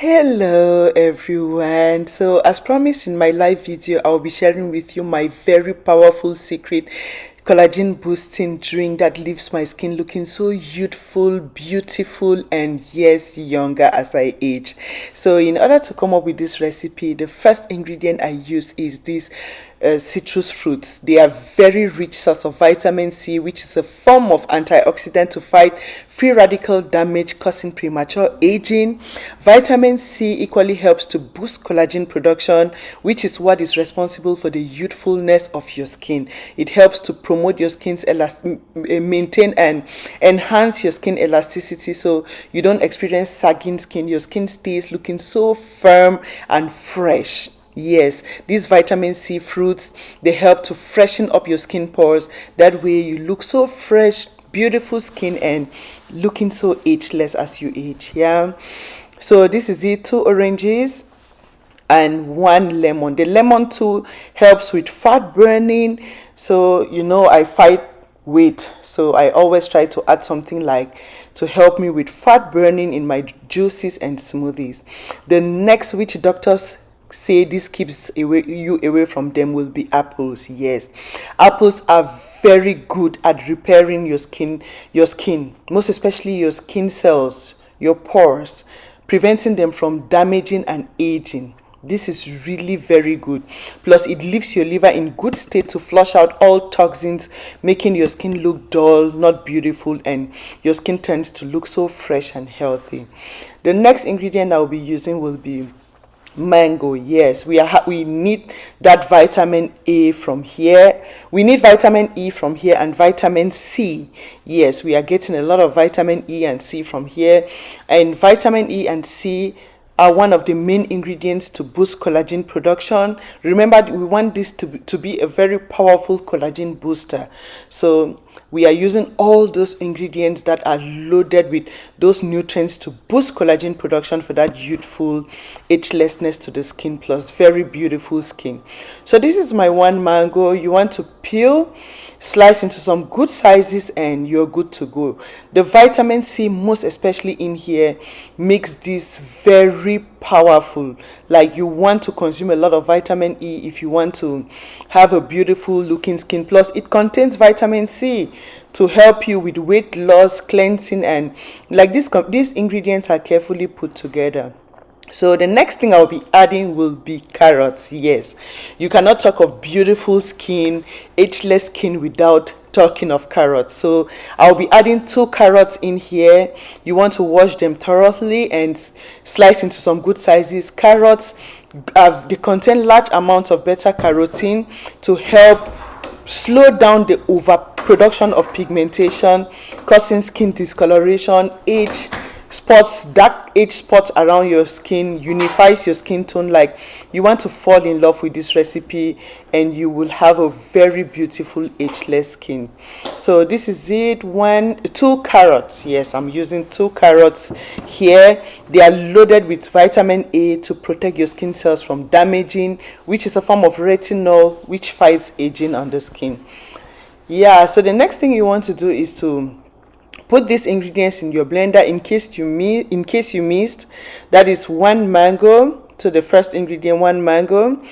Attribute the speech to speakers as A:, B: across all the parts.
A: Hello everyone. So as promised in my live video, I'll be sharing with you my very powerful secret collagen boosting drink that leaves my skin looking so youthful, beautiful, and yes, younger as I age. So in order to come up with this recipe, the first ingredient I use is this citrus fruits. They are very rich source of vitamin C, which is a form of antioxidant to fight free radical damage causing premature aging. Vitamin C equally helps to boost collagen production, which is what is responsible for the youthfulness of your skin. It helps to promote your skin's maintain and enhance your skin elasticity so you don't experience sagging skin. Your skin stays looking so firm and fresh. Yes, these vitamin C fruits, they help to freshen up your skin pores. That way you look so fresh, beautiful skin, and looking so ageless as you age. Yeah. So this is it, 2 oranges and 1 lemon. The lemon too helps with fat burning. So I fight weight, so I always try to add something like to help me with fat burning in my juices and smoothies. The next, which doctors say this keeps you away from them, will be apples. Yes, apples are very good at repairing your skin, most especially your skin cells, your pores, preventing them from damaging and aging. This is really very good. Plus, it leaves your liver in good state to flush out all toxins, making your skin look dull, not beautiful, and your skin turns to look so fresh and healthy. The next ingredient I'll be using will be mango. Yes, we need that vitamin A from here. We need vitamin E from here and vitamin C. Yes, we are getting a lot of vitamin E and C from here, and vitamin E and C are one of the main ingredients to boost collagen production. Remember, we want this to be a very powerful collagen booster. So we are using all those ingredients that are loaded with those nutrients to boost collagen production for that youthful agelessness to the skin, plus very beautiful skin. So this is my one mango. You want to peel, slice into some good sizes, and you're good to go. The vitamin C, most especially in here, makes this very powerful. Like, you want to consume a lot of vitamin E if you want to have a beautiful looking skin. Plus, it contains vitamin C to help you with weight loss, cleansing, and like these ingredients are carefully put together. So the next thing I'll be adding will be carrots. Yes, you cannot talk of beautiful skin, ageless skin, without talking of carrots. So I'll be adding 2 carrots in here. You want to wash them thoroughly and slice into some good sizes. Carrots they contain large amounts of beta carotene to help slow down the overproduction of pigmentation, causing skin discoloration, dark age spots around your skin, unifies your skin tone. Like, you want to fall in love with this recipe and you will have a very beautiful ageless skin. So this is it. 2 carrots. Yes, I'm using 2 carrots here. They are loaded with vitamin A to protect your skin cells from damaging, which is a form of retinol which fights aging on the skin. Yeah, so the next thing you want to do is to put these ingredients in your blender in case you missed. That is 1 mango. To the first ingredient, 1 mango.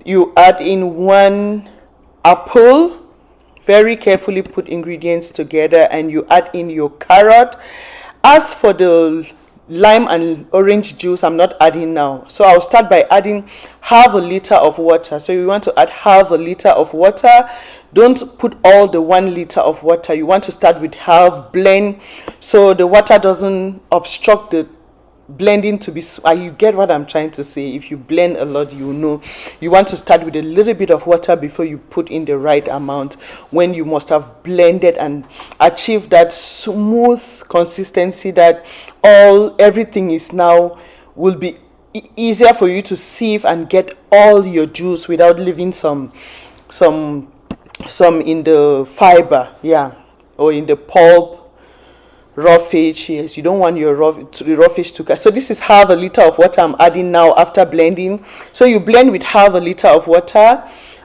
A: You add in 1 apple. Very carefully put ingredients together, and you add in your carrot. As for the lime and orange juice, I'm not adding now, so I'll start by adding half a liter of water. So you want to add half a liter of water. Don't put all the 1 liter of water. You want to start with half, blend so the water doesn't obstruct the blending to be you get what I'm trying to say. If you blend a lot, you want to start with a little bit of water before you put in the right amount, when you must have blended and achieved that smooth consistency that everything is now will be easier for you to sieve and get all your juice without leaving some in the fiber, yeah, or in the pulp, raw fish. Yes, you don't want your raw fish to cut. So this is half a liter of water I'm adding now after blending. So you blend with half a liter of water.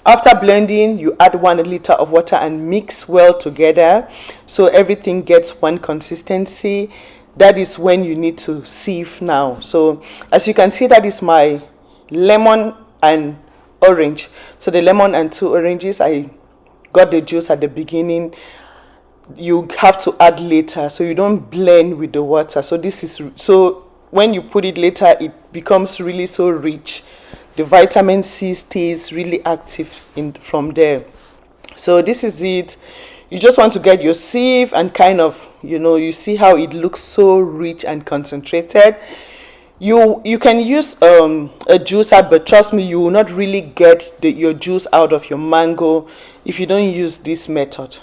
A: After blending, you add 1 liter of water and mix well together so everything gets one consistency. that is when you need to sieve now. So as you can see, that is my lemon and orange. So the lemon and 2 oranges, I got the juice at the beginning. You have to add later, so you don't blend with the water. So this is, so when you put it later, it becomes really so rich. The vitamin C stays really active in from there. So this is it. You just want to get your sieve and kind of, you see how it looks so rich and concentrated. You can use a juicer, but trust me, you will not really get your juice out of your mango if you don't use this method.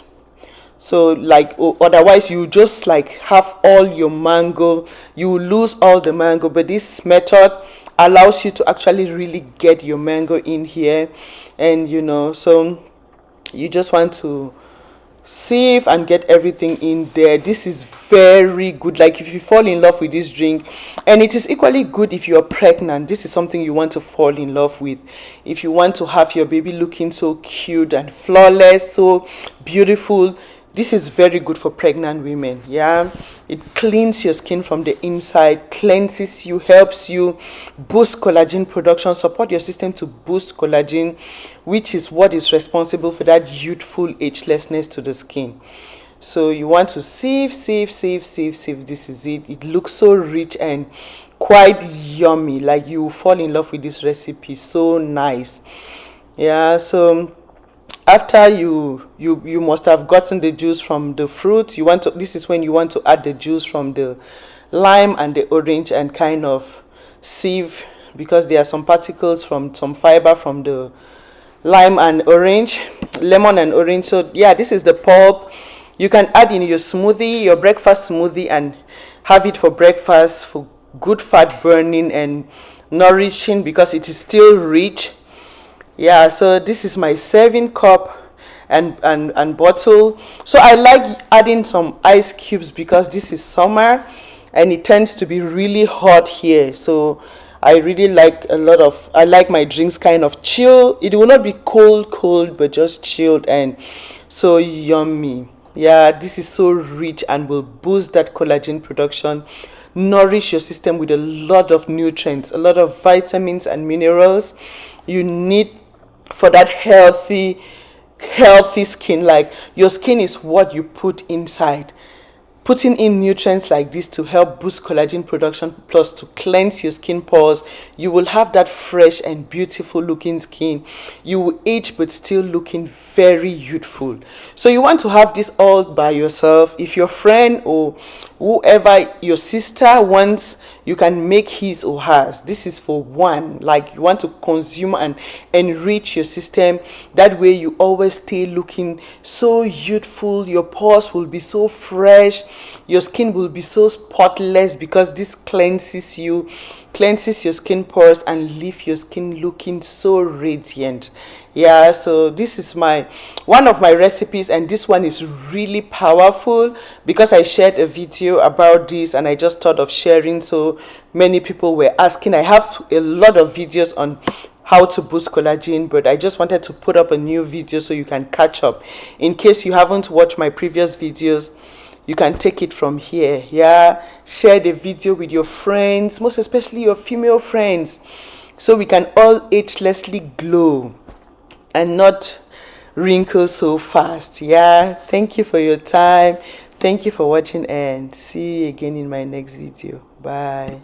A: So like, otherwise you just like have all your mango, you will lose all the mango. But this method allows you to actually really get your mango in here. And so you just want to sieve and get everything in there. This is very good, like if you fall in love with this drink. And it is equally good if you are pregnant. This is something you want to fall in love with. If you want to have your baby looking so cute and flawless, so beautiful, this is very good for pregnant women. Yeah, it cleans your skin from the inside, cleanses you, helps you boost collagen production, support your system to boost collagen, which is what is responsible for that youthful agelessness to the skin. So you want to sieve. This is it. It looks so rich and quite yummy. Like, you will fall in love with this recipe. So nice. Yeah, so after you must have gotten the juice from the fruit, this is when you want to add the juice from the lime and the orange and kind of sieve, because there are some particles from some fiber from the lemon and orange. So yeah, this is the pulp. You can add in your smoothie, your breakfast smoothie, and have it for breakfast for good fat burning and nourishing, because it is still rich. Yeah, so this is my serving cup and bottle. So I like adding some ice cubes because this is summer and it tends to be really hot here. So I really like I like my drinks kind of chill. It will not be cold, but just chilled and so yummy. Yeah, this is so rich and will boost that collagen production, nourish your system with a lot of nutrients, a lot of vitamins and minerals you need for that healthy skin. Like, your skin is what you put inside. Putting in nutrients like this to help boost collagen production plus to cleanse your skin pores, you will have that fresh and beautiful looking skin. You will age but still looking very youthful. So you want to have this all by yourself. If your friend or whoever, your sister wants, you can make his or hers. This is for one. Like, you want to consume and enrich your system. That way you always stay looking so youthful. Your pores will be so fresh. Your skin will be so spotless because this cleanses your skin pores and leave your skin looking so radiant. Yeah, so this is one of my recipes, and this one is really powerful because I shared a video about this and I just thought of sharing. So many people were asking. I have a lot of videos on how to boost collagen, but I just wanted to put up a new video so you can catch up. In case you haven't watched my previous videos, you can take it from here. Yeah, share the video with your friends, most especially your female friends, so we can all agelessly glow and not wrinkle so fast. Yeah, thank you for your time. Thank you for watching, and see you again in my next video. Bye.